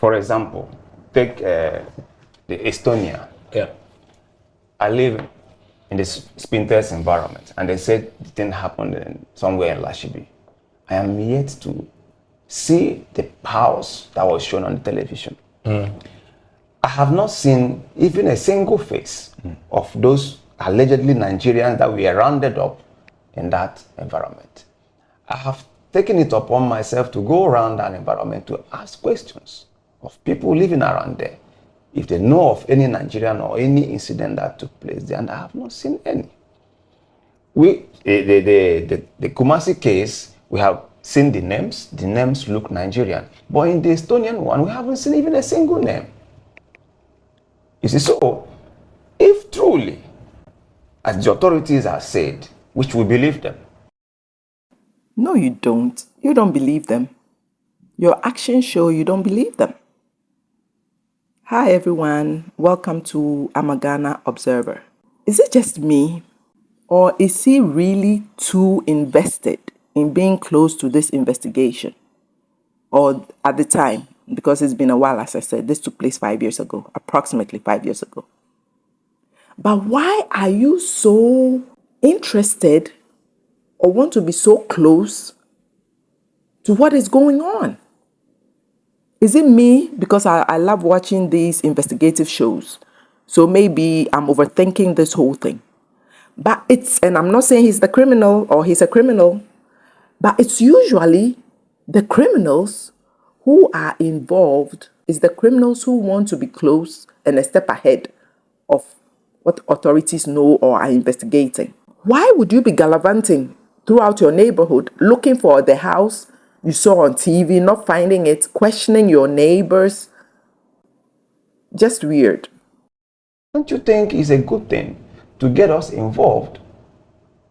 For example, take the Estonia. Yeah. I live in this Spinters environment, and they said the thing happened somewhere in Lashibi. I am yet to see the house that was shown on the television. I have not seen even a single face of those allegedly Nigerians that were rounded up in that environment. I have taken it upon myself to go around that environment to ask questions of people living around there, if they know of any Nigerian or any incident that took place there, and I have not seen any. The Kumasi case, we have seen the names look Nigerian, but in the Estonian one, we haven't seen even a single name. You see, so if truly, as the authorities have said, which we believe them. No, you don't. You don't believe them. Your actions show you don't believe them. Hi everyone, welcome to Amagana Observer. Is it just me, or is he really too invested in being close to this investigation? Or at the time, because it's been a while, as I said, this took place 5 years ago, approximately 5 years ago. But why are you so interested or want to be so close to what is going on? Is it me? Because I love watching these investigative shows. So maybe I'm overthinking this whole thing. But and I'm not saying he's the criminal or he's a criminal, but it's usually the criminals who are involved, is the criminals who want to be close and a step ahead of what authorities know or are investigating. Why would you be gallivanting throughout your neighborhood looking for the house you saw on TV, not finding it, questioning your neighbors? Just weird. Don't you think it's a good thing to get us involved,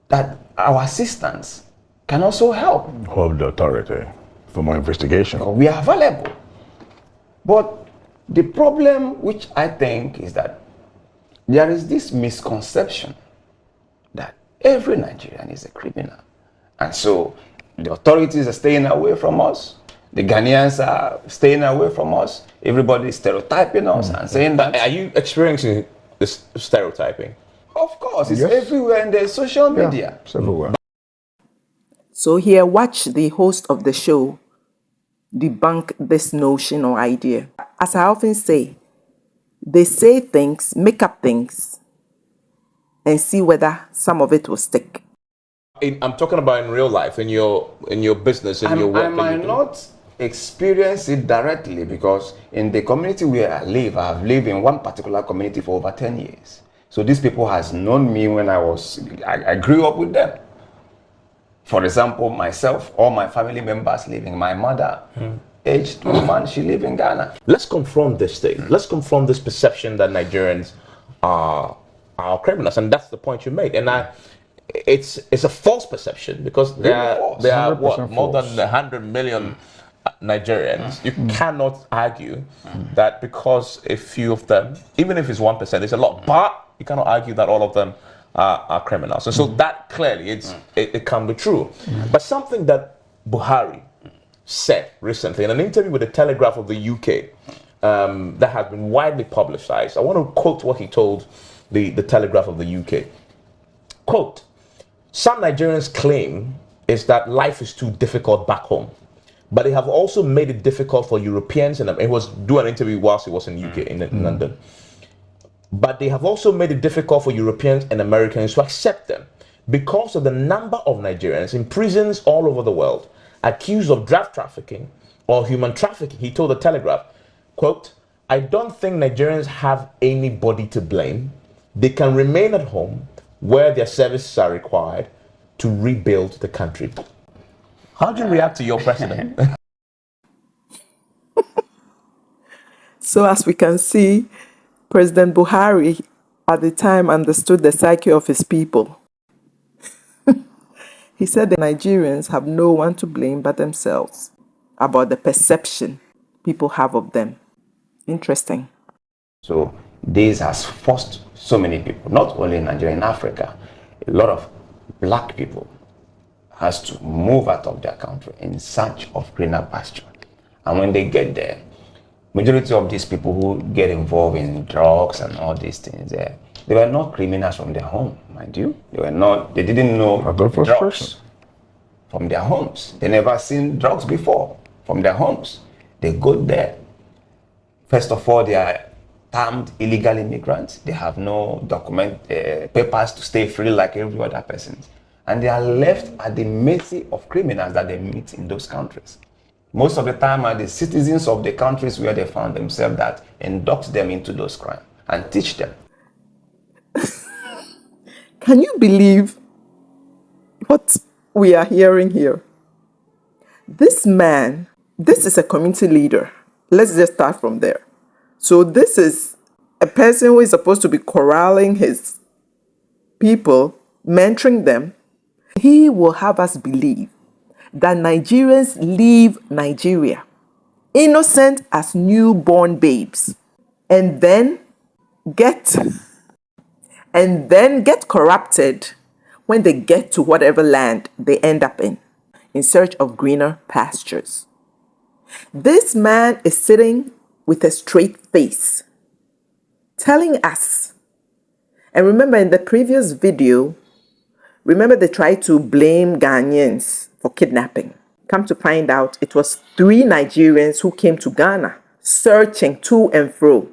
that our assistance can also help? Hold the authority for more investigation. We are available. But the problem, which I think, is that there is this misconception that every Nigerian is a criminal. And so the authorities are staying away from us. The Ghanaians are staying away from us. Everybody is stereotyping us and saying that. Are you experiencing this stereotyping? Of course, it's everywhere in the social media. It's everywhere. So here, watch the host of the show debunk this notion or idea. As I often say, they say things, make up things, and see whether some of it will stick. I'm talking about in real life, in your business, in your work. I might not experience it directly, because in the community where I live, I've lived in one particular community for over 10 years. So these people has known me when I grew up with them. For example, myself, all my family members living, my mother, aged woman, she lives in Ghana. Let's confront this thing. Let's confront this perception that Nigerians are criminals, and that's the point you made. And it's a false perception, because there are what, more than 100 million Nigerians. You cannot argue that because a few of them, even if it's 1%, it's a lot, but you cannot argue that all of them are criminals. And so that clearly it can be true. But something that Buhari said recently in an interview with the Telegraph of the UK that has been widely publicized, I want to quote what he told the Telegraph of the UK. Quote, "Some Nigerians claim is that life is too difficult back home, but they have also made it difficult for Europeans," and he was doing an interview whilst he was in UK, in London. "But they have also made it difficult for Europeans and Americans to accept them because of the number of Nigerians in prisons all over the world accused of drug trafficking or human trafficking." He told the Telegraph, quote, "I don't think Nigerians have anybody to blame. They can remain at home where their services are required to rebuild the country." How do you react to your president? So as we can see, President Buhari at the time understood the psyche of his people. He said the Nigerians have no one to blame but themselves about the perception people have of them. Interesting. So this has forced so many people, not only in Nigeria, in Africa, a lot of black people has to move out of their country in search of greener pasture. And when they get there, majority of these people who get involved in drugs and all these things, they were not criminals from their home, mind you. They didn't know drugs from their homes. They never seen drugs before from their homes. They go there. First of all, they are termed illegal immigrants. They have no papers to stay free like every other person. And they are left at the mercy of criminals that they meet in those countries. Most of the time are the citizens of the countries where they found themselves that induct them into those crimes and teach them. Can you believe what we are hearing here? This man, this is a community leader. Let's just start from there. So this is a person who is supposed to be corralling his people, mentoring them. He will have us believe that Nigerians leave Nigeria innocent as newborn babes and then get corrupted when they get to whatever land they end up in search of greener pastures. This man is sitting with a straight face, telling us, and remember in the previous video, they tried to blame Ghanaians for kidnapping. Come to find out, it was 3 Nigerians who came to Ghana, searching to and fro,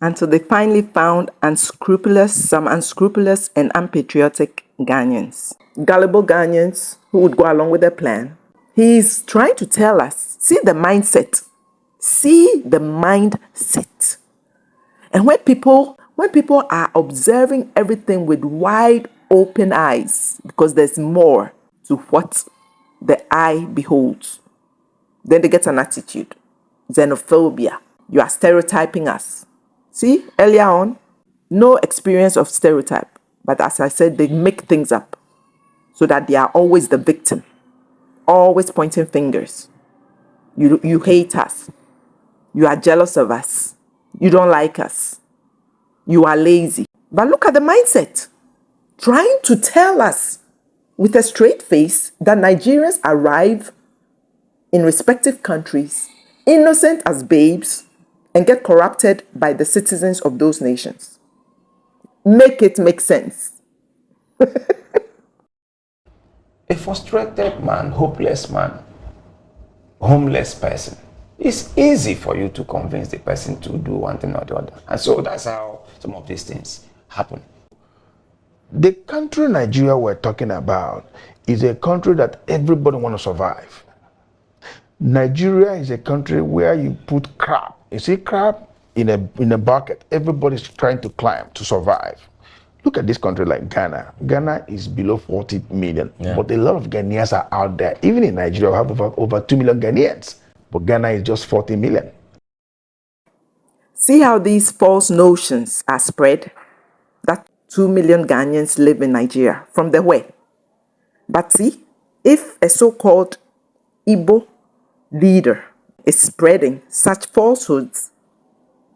until they finally found some unscrupulous and unpatriotic Ghanaians. Gullible Ghanaians who would go along with their plan. He's trying to tell us, see the mindset. See the mindset. And when people are observing everything with wide open eyes, because there's more to what the eye beholds, then they get an attitude. Xenophobia. You are stereotyping us. See, earlier on, no experience of stereotype. But as I said, they make things up so that they are always the victim, always pointing fingers. You hate us. You are jealous of us. You don't like us. You are lazy. But look at the mindset. Trying to tell us with a straight face that Nigerians arrive in respective countries, innocent as babes, and get corrupted by the citizens of those nations. Make it make sense. A frustrated man, hopeless man, homeless person, it's easy for you to convince the person to do one thing or the other. And so that's how some of these things happen. The country Nigeria we're talking about is a country that everybody wants to survive. Nigeria is a country where you put crab. You see crab in a bucket. Everybody's trying to climb to survive. Look at this country like Ghana. Ghana is below 40 million, but a lot of Ghanaians are out there. Even in Nigeria, we have over 2 million Ghanaians, but Ghana is just 40 million. See how these false notions are spread? That 2 million Ghanaians live in Nigeria. From the where? But see, if a so-called Igbo leader is spreading such falsehoods,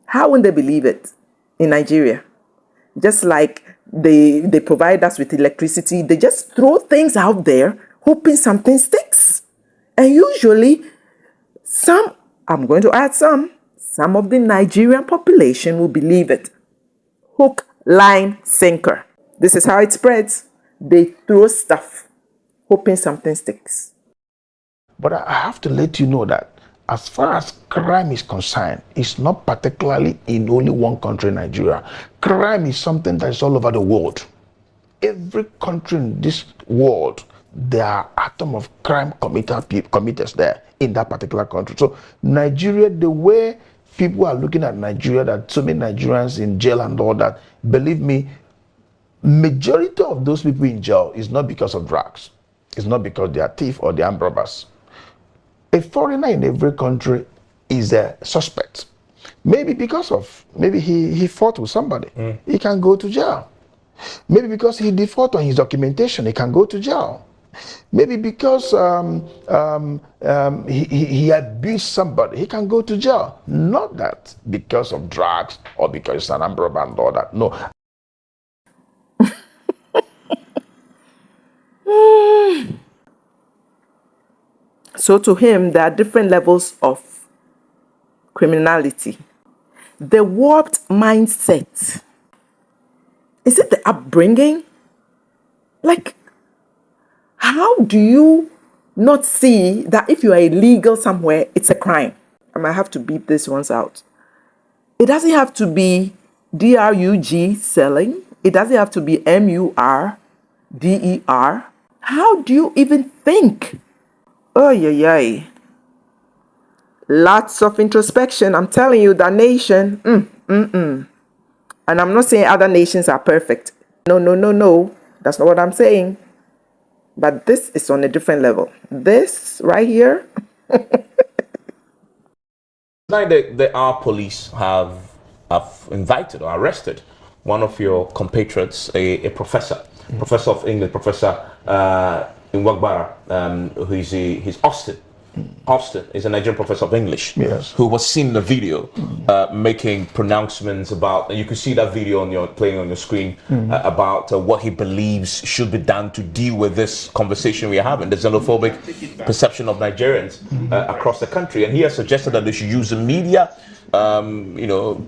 how would they believe it in Nigeria? Just like they provide us with electricity, they just throw things out there hoping something sticks. And usually some of the Nigerian population will believe it. Hook, line, sinker. This is how it spreads. They throw stuff hoping something sticks. But I have to let you know that as far as crime is concerned, it's not particularly in only one country, Nigeria. Crime is something that is all over the world. Every country in this world, there are atom of crime committers there in that particular country. So Nigeria, the way people are looking at Nigeria, that so many Nigerians in jail and all that, believe me, majority of those people in jail is not because of drugs. It's not because they are thieves or they are armed robbers. A foreigner in every country is a suspect. Maybe because of, he fought with somebody. He can go to jail. Maybe because he defaulted on his documentation, he can go to jail. Maybe because he abused somebody, he can go to jail. Not that because of drugs or because he's an armed robber and all that. No. So to him, there are different levels of criminality, the warped mindset. Is it the upbringing? Like, how do you not see that if you are illegal somewhere, it's a crime? I might have to beep this ones out. It doesn't have to be DRUG selling. It doesn't have to be MURDER. How do you even think? Oh, yeah. Lots of introspection. I'm telling you, that nation. And I'm not saying other nations are perfect. No. That's not what I'm saying. But this is on a different level. This right here. Now, our police have indicted or arrested one of your compatriots, a professor of English, Professor Nwagbara, he's Austin. Austin is a Nigerian professor of English, yes, who was seen in the video making pronouncements about, and you can see that video playing on your screen, about what he believes should be done to deal with this conversation we are having, the xenophobic perception of Nigerians across the country. And he has suggested that they should use the media,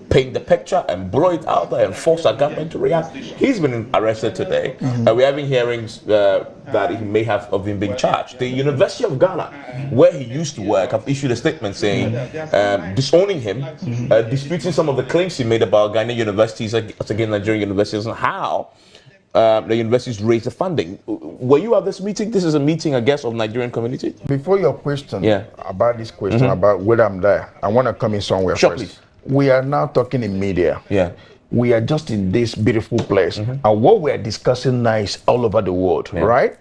paint the picture and blow it out there and force our government to react. He's been arrested today. We're having hearings that he may have of him being charged. The University of Ghana, where he used to work, have issued a statement saying, disowning him, disputing some of the claims he made about Ghanaian universities against Nigerian universities and how the universities raise the funding. Were you at this meeting? This is a meeting, I guess, of Nigerian community. Before your question about this question about whether I'm there, I want to come in somewhere sure, first. Please. We are now talking in media. Yeah. We are just in this beautiful place. And what we're discussing now is all over the world, right?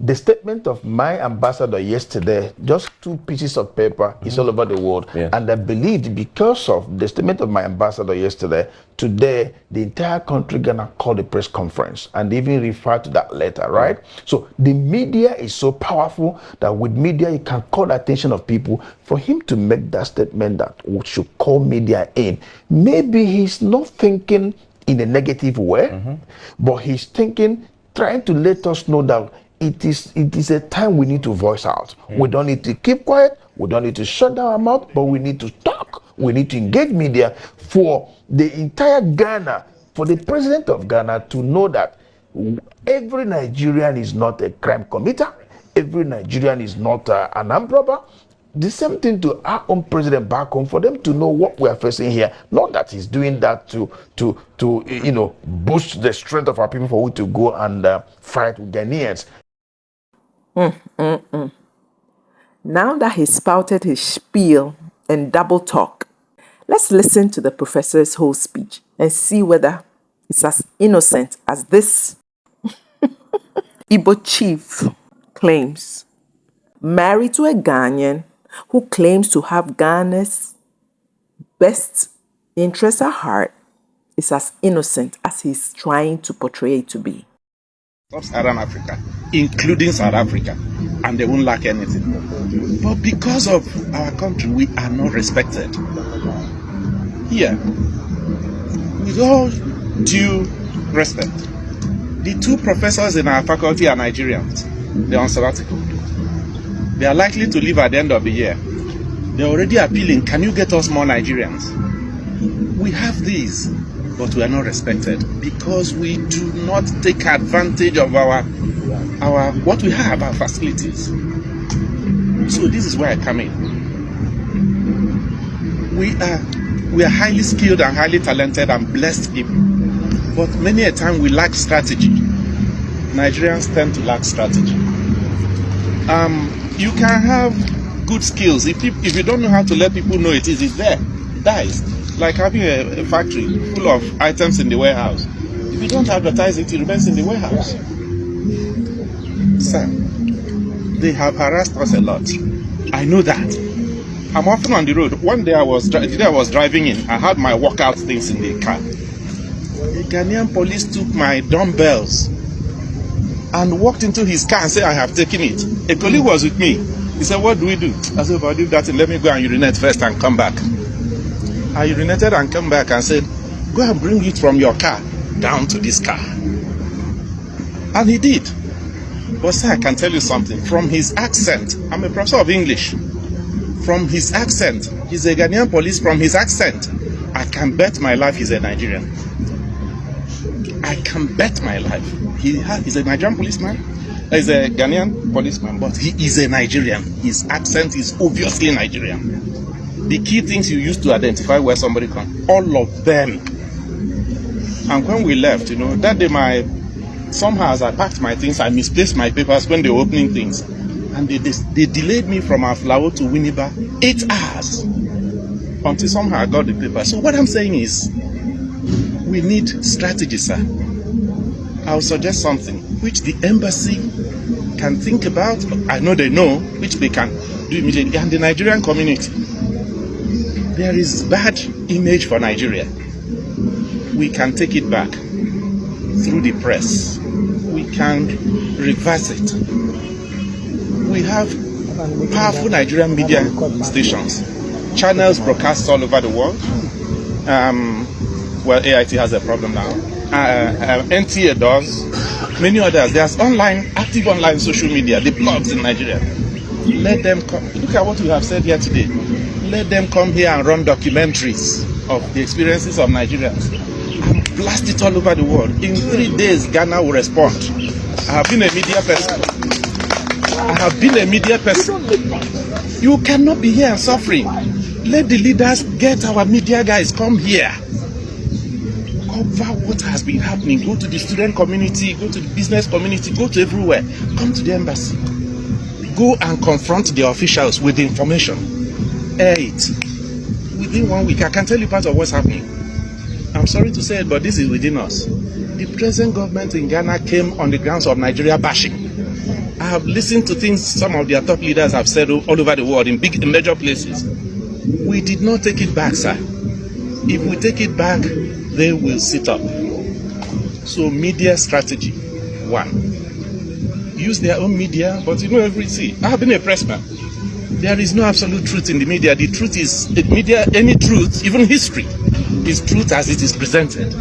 The statement of my ambassador yesterday, just 2 pieces of paper, is all over the world. And I believed because of the statement of my ambassador yesterday, today, the entire country gonna call a press conference and even refer to that letter, right? So the media is so powerful that with media, you can call the attention of people. For him to make that statement that we should call media in, maybe he's not thinking in a negative way, but he's thinking, trying to let us know that it is a time we need to voice out. We don't need to keep quiet. We don't need to shut down our mouth, but we need to talk. We need to engage media for the entire Ghana, for the president of Ghana to know that every Nigerian is not a crime committer. Every Nigerian is not an armed robber. The same thing to our own president back home, for them to know what we are facing here. Not that he's doing that to boost the strength of our people for we to go and fight with Ghanaians. Now that he spouted his spiel and double talk, let's listen to the professor's whole speech and see whether it's as innocent as this Igbo chief claims. Married to a Ghanaian who claims to have Ghana's best interests at heart, is as innocent as he's trying to portray it to be. Sub-Saharan Africa, including South Africa, and they won't lack anything. But because of our country, we are not respected. Here, with all due respect, the 2 professors in our faculty are Nigerians. They're on sabbatical. They are likely to leave at the end of the year. They're already appealing, can you get us more Nigerians? We have these, but we are not respected because we do not take advantage of our what we have, our facilities. So this is where I come in. We are highly skilled and highly talented and blessed people, but many a time we lack strategy. Nigerians tend to lack strategy. You can have good skills if you don't know how to let people know it's there. It dies. Like having a factory full of items in the warehouse. If you don't advertise it, it remains in the warehouse. Sir, they have harassed us a lot. I know that. I'm often on the road. One day I was driving in. I had my workout things in the car. The Ghanaian police took my dumbbells and walked into his car and said, I have taken it. A colleague was with me. He said, what do we do? I said, if I leave that in, let me go and urinate first and come back. I urinated and came back and said, go and bring it from your car down to this car. And he did. But sir, I can tell you something. From his accent, I'm a professor of English. From his accent, he's a Ghanaian police. From his accent, I can bet my life he's a Nigerian. I can bet my life. He's a Nigerian policeman. He's a Ghanaian policeman, but he is a Nigerian. His accent is obviously Nigerian. The key things you use to identify where somebody comes, all of them. And when we left, that day somehow as I packed my things, I misplaced my papers when they were opening things. And they delayed me from Aflao to Winneba 8 hours until somehow I got the paper. So what I'm saying is, we need strategy, sir. I'll suggest something which the embassy can think about. I know they know, which they can do immediately. And the Nigerian community, there is bad image for Nigeria. We can take it back through the press. We can reverse it. We have powerful Nigerian media stations, channels broadcast all over the world. Well, AIT has a problem now. NTA does. Many others. There's active online social media, the blogs in Nigeria. Let them come. Look at what we have said here today. Let them come here and run documentaries of the experiences of Nigerians and blast it all over the world. In 3 days, Ghana will respond. I have been a media person. You cannot be here and suffering. Let the leaders get our media guys come here. Cover what has been happening. Go to the student community, go to the business community, go to everywhere. Come to the embassy. Go and confront the officials with the information. Air it. Within 1 week, I can tell you part of what's happening. I'm sorry to say it, but this is within us. The present government in Ghana came on the grounds of Nigeria bashing. I have listened to things some of their top leaders have said all over the world in major places. We did not take it back, sir. If we take it back, they will sit up. So media strategy, 1. Use their own media, but everything. I have been a pressman. There is no absolute truth in the media. The truth is, the media, any truth, even history, is truth as it is presented.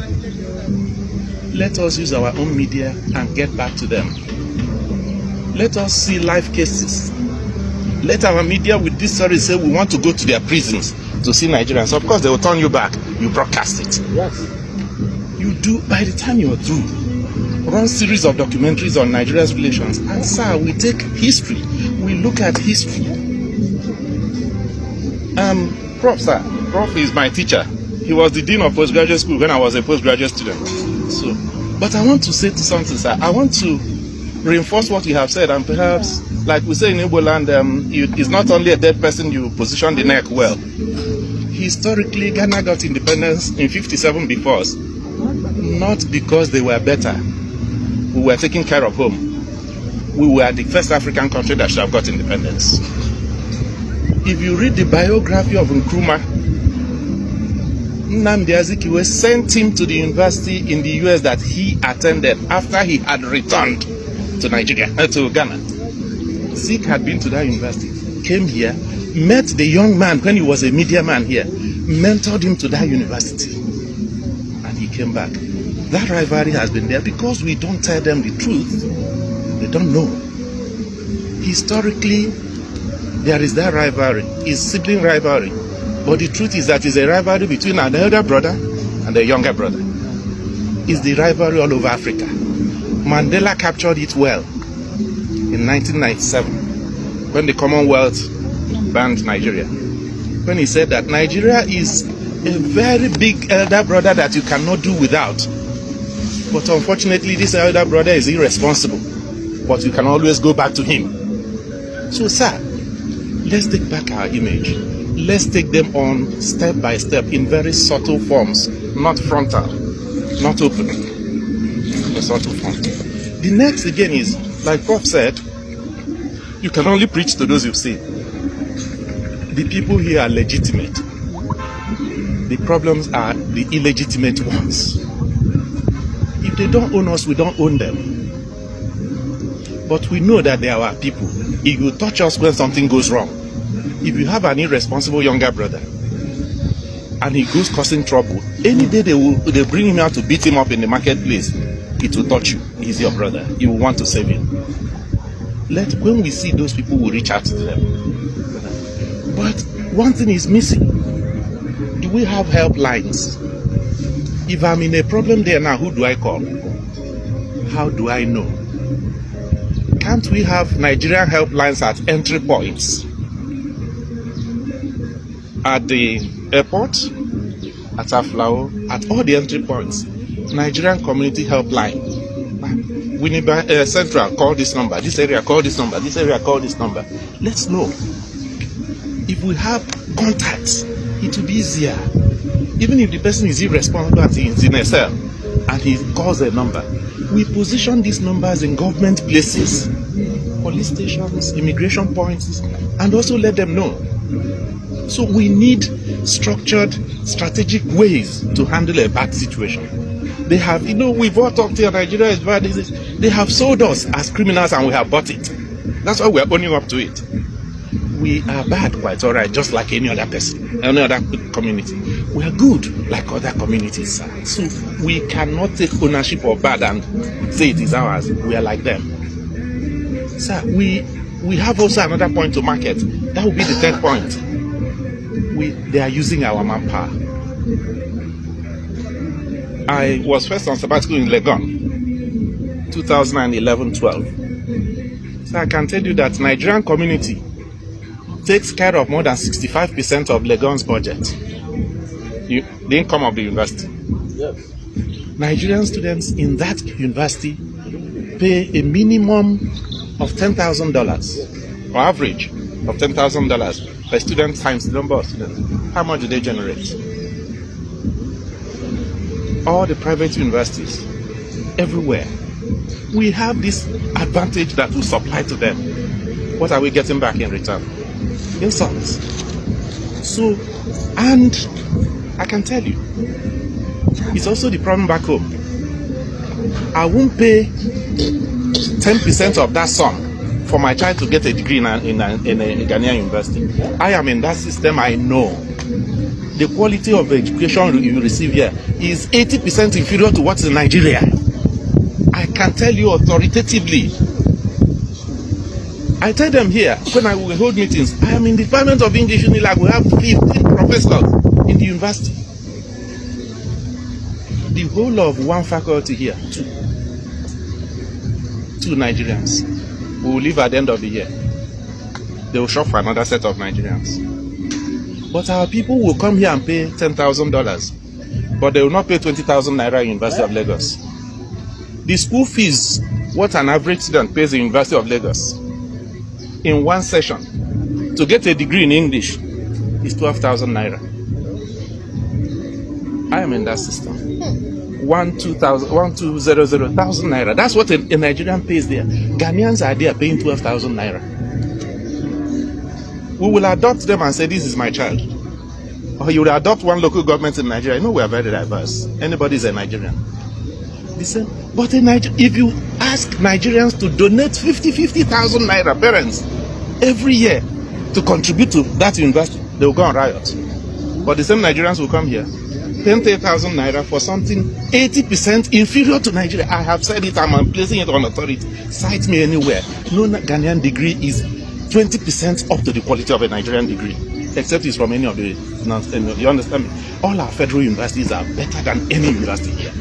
Let us use our own media and get back to them. Let us see live cases. Let our media with this story say we want to go to their prisons to see Nigerians. Of course, they will turn you back. You broadcast it. Yes. You do, by the time you are through, run series of documentaries on Nigeria's relations. And sir, we take history. We look at history. Prof, sir. Prof is my teacher. He was the dean of postgraduate school when I was a postgraduate student. So, but I want to say to something, sir. I want to reinforce what you have said, and perhaps, like we say in Igbo land, it's not only a dead person you position the neck well. Historically, Ghana got independence in 57 before us, not because they were better. We were taking care of home. We were the first African country that should have got independence. If you read the biography of Nkrumah, Nnamdi Azikiwe sent him to the university in the US that he attended after he had returned to Ghana. Zik had been to that university, came here, met the young man when he was a media man here, mentored him to that university, and he came back. That rivalry has been there because we don't tell them the truth. They don't know. Historically, there is that rivalry. It's sibling rivalry. But the truth is that it's a rivalry between an elder brother and a younger brother. It's the rivalry all over Africa. Mandela captured it well in 1997 when the Commonwealth banned Nigeria. When he said that Nigeria is a very big elder brother that you cannot do without. But unfortunately, this elder brother is irresponsible. But you can always go back to him. So, sir, let's take back our image. Let's take them on step by step in very subtle forms, not frontal, not open, but subtle form. The next again is, like Prof said, you can only preach to those you've seen. The people here are legitimate. The problems are the illegitimate ones. If they don't own us, we don't own them. But we know that they are our people. It will touch us when something goes wrong. If you have an irresponsible younger brother and he goes causing trouble, any day they bring him out to beat him up in the marketplace, it will touch you. He's your brother. You will want to save him. When we see those people, we reach out to them. But one thing is missing. Do we have helplines? If I'm in a problem there now, who do I call? How do I know? Can't we have Nigerian helplines at entry points? At the airport, at Aflao, at all the entry points, Nigerian community helpline. Winneba Central, call this number. This area, call this number. This area, call this number. Let's know. If we have contacts, it will be easier. Even if the person is irresponsible and he's in a cell and he calls a number, we position these numbers in government places, police stations, immigration points, and also let them know. So we need structured, strategic ways to handle a bad situation. They have, we've all talked here, Nigeria is bad. They have sold us as criminals and we have bought it. That's why we are owning up to it. We are bad, quite all right, just like any other person, any other community. We are good, like other communities. So we cannot take ownership of bad and say it is ours. We are like them. Sir, we have also another point to market. That will be the third point. They are using our manpower. I was first on sabbatical in Legon, 2011-12. So I can tell you that Nigerian community takes care of more than 65% of Legon's budget, the income of the university. Yes. Nigerian students in that university pay a minimum of $10,000, or average of $10,000 per student times the number of students. How much do they generate? All the private universities, everywhere, we have this advantage that we supply to them. What are we getting back in return? Insults. So, and I can tell you, it's also the problem back home. I won't pay 10% of that sum for my child to get a degree in a Ghanaian university. I am in that system, I know. The quality of education you receive here is 80% inferior to what's in Nigeria. I can tell you authoritatively. I tell them here, when I will hold meetings, I am in the Department of English Unilag. We have 15 professors in the university. The whole of one faculty here, two Nigerians, we will leave at the end of the year. They will shop for another set of Nigerians. But our people will come here and pay $10,000, but they will not pay 20,000 naira in University of Lagos. The school fees, what an average student pays in University of Lagos in one session to get a degree in English is 12,000 naira. I am in that system. 1,200,000 naira. That's what a Nigerian pays there. Ghanaians are there paying 12,000 naira. We will adopt them and say, this is my child. Or you will adopt one local government in Nigeria. We are very diverse. Anybody is a Nigerian. Listen, but if you ask Nigerians to donate 50,000 naira, parents, every year to contribute to that university, they will go on riot. But the same Nigerians will come here, 10,000 naira for something 80% inferior to Nigeria. I have said it, I'm placing it on authority. Cite me anywhere. No Ghanaian degree is 20% up to the quality of a Nigerian degree, except it's from any of the, you understand me? All our federal universities are better than any university here.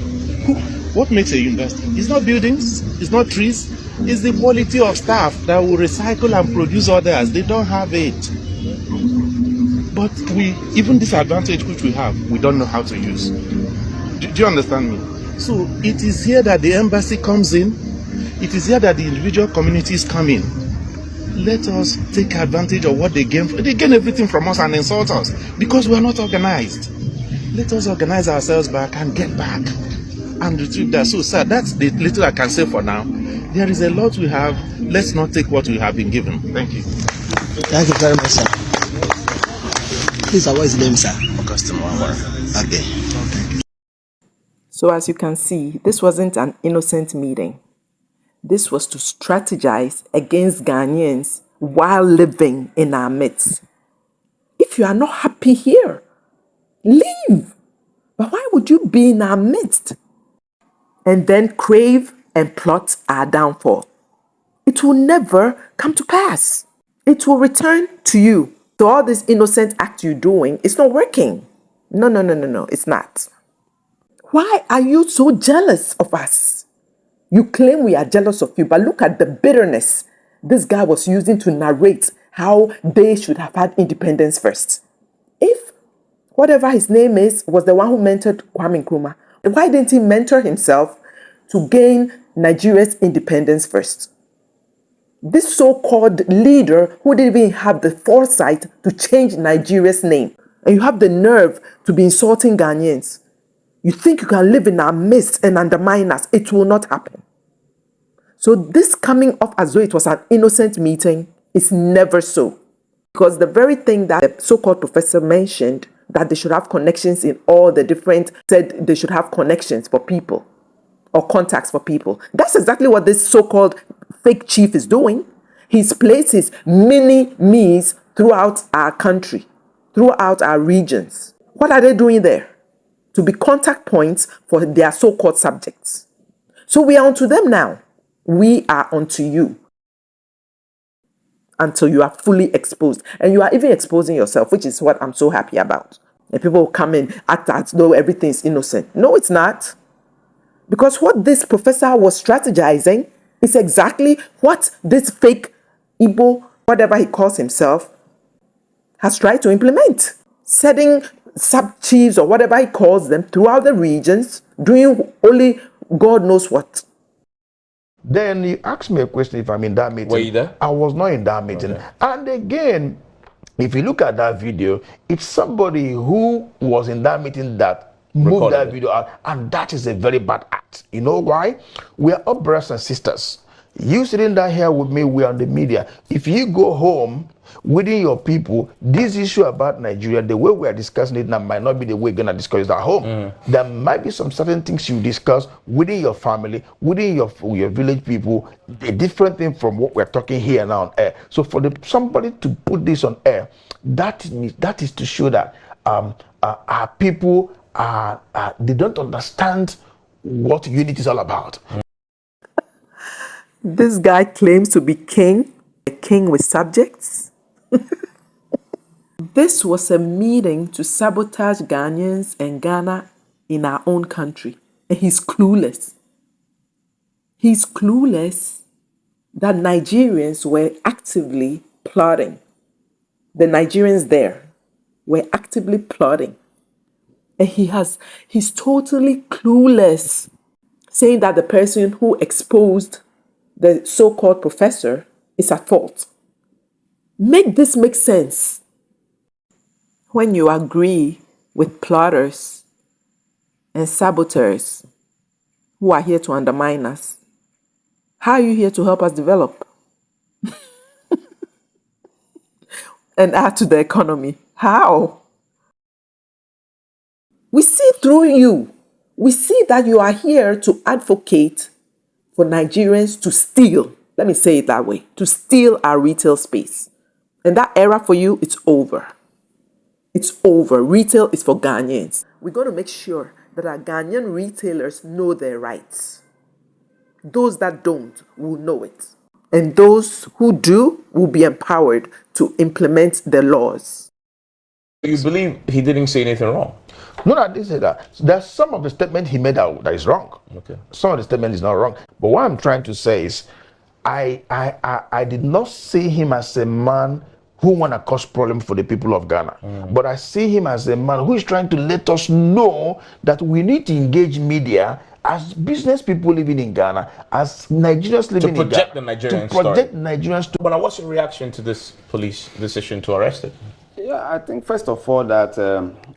What makes a university? It's not buildings, it's not trees, it's the quality of staff that will recycle and produce others. They don't have it. But even this advantage which we have, we don't know how to use. Do you understand me? So it is here that the embassy comes in. It is here that the individual communities come in. Let us take advantage of what they gain. They gain everything from us and insult us because we are not organized. Let us organize ourselves back and get back and retrieve that. So, sir, that's the little I can say for now. There is a lot we have. Let's not take what we have been given. Thank you. Thank you very much, sir. Please, what is his name, sir? Okay. So as you can see, this wasn't an innocent meeting. This was to strategize against Ghanaians while living in our midst. If you are not happy here, leave. But why would you be in our midst and then crave and plot our downfall? It will never come to pass. It will return to you So all this innocent act you're doing, it's not working. No, no, no, no, no, it's not. Why are you so jealous of us? You claim we are jealous of you, but look at the bitterness this guy was using to narrate how they should have had independence first. If whatever his name is was the one who mentored Kwame Nkrumah, why didn't he mentor himself to gain Nigeria's independence first? This so-called leader who didn't even have the foresight to change Nigeria's name, and you have the nerve to be insulting Ghanaians. You think you can live in our midst and undermine us. It will not happen. So this coming off as though it was an innocent meeting is never so. Because the very thing that the so-called professor mentioned, that they should have connections in all the different, said they should have connections for people or contacts for people. That's exactly what this so-called fake chief is doing. He's placed his mini me's throughout our country, throughout our regions. What are they doing there? To be contact points for their so-called subjects. So we are onto them now. We are onto you until you are fully exposed. And you are even exposing yourself, which is what I'm so happy about. And people will come in, act as though everything is innocent. No, it's not. Because what this professor was strategizing is exactly what this fake Igbo, whatever he calls himself, has tried to implement. Setting sub-chiefs or whatever he calls them throughout the regions, doing only God knows what. Then you asked me a question if I'm in that meeting. Were you there? I was not in that meeting. Okay. And again, if you look at that video, it's somebody who was in that meeting that moved that video out, and that is a very bad act. You know why? We are all brothers and sisters. You sitting down here with me, we are on the media. If you go home within your people, this issue about Nigeria, the way we are discussing it now might not be the way we're going to discuss it at home. There might be some certain things you discuss within your family, within your village people, a different thing from what we're talking here now on air. So for somebody to put this on air, that is to show that our people they don't understand what unity is all about. This guy claims to be king, a king with subjects. This was a meeting to sabotage Ghanaians and Ghana in our own country. And he's clueless. He's clueless that Nigerians were actively plotting. The Nigerians there were actively plotting. And he's totally clueless, saying that the person who exposed the so-called professor is at fault. Make this make sense. When you agree with plotters and saboteurs who are here to undermine us, how are you here to help us develop and add to the economy? How? We see through you. We see that you are here to advocate for Nigerians to steal. Let me say it that way. To steal our retail space. And that era for you, it's over. It's over. Retail is for Ghanaians. We're going to make sure that our Ghanaian retailers know their rights. Those that don't will know it. And those who do will be empowered to implement the laws. You believe he didn't say anything wrong? No, I didn't say that. There's some of the statement he made that is wrong. Okay. Some of the statement is not wrong. But what I'm trying to say is, I did not see him as a man who want to cause problem for the people of Ghana. But I see him as a man who is trying to let us know that we need to engage media as business people living in Ghana, as Nigerians living in Ghana. To project the Nigerian story. To project the Nigerian story. But what's your reaction to this police decision to arrest him? Yeah, I think first of all that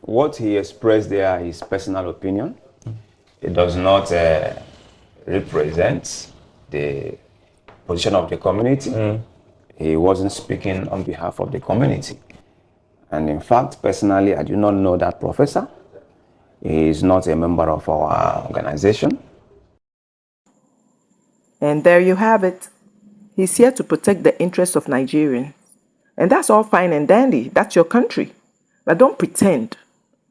what he expressed there is personal opinion. It does not represent the position of the community. He wasn't speaking on behalf of the community. And in fact, personally, I do not know that professor. He is not a member of our organization. And there you have it. He's here to protect the interests of Nigerians. And that's all fine and dandy. That's your country. But don't pretend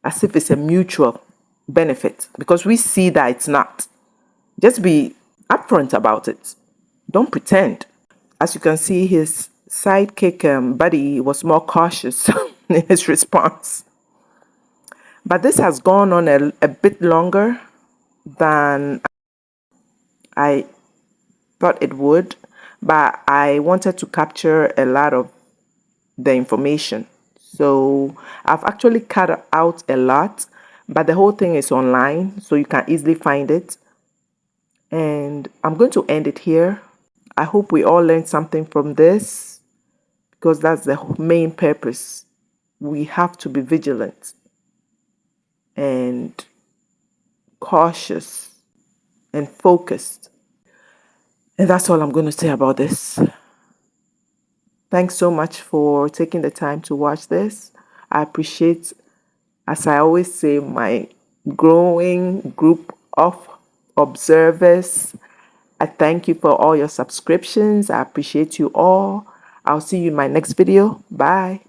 as if it's a mutual benefit, because we see that it's not. Just be upfront about it. Don't pretend. As you can see, his sidekick Buddy was more cautious in his response. But this has gone on a bit longer than I thought it would, but I wanted to capture a lot of the information. So I've actually cut out a lot, but the whole thing is online, so you can easily find it. And I'm going to end it here. I hope we all learned something from this, because that's the main purpose. We have to be vigilant and cautious and focused. And that's all I'm going to say about this. Thanks so much for taking the time to watch this. I appreciate, as I always say, my growing group of observers. I thank you for all your subscriptions. I appreciate you all. I'll see you in my next video. Bye.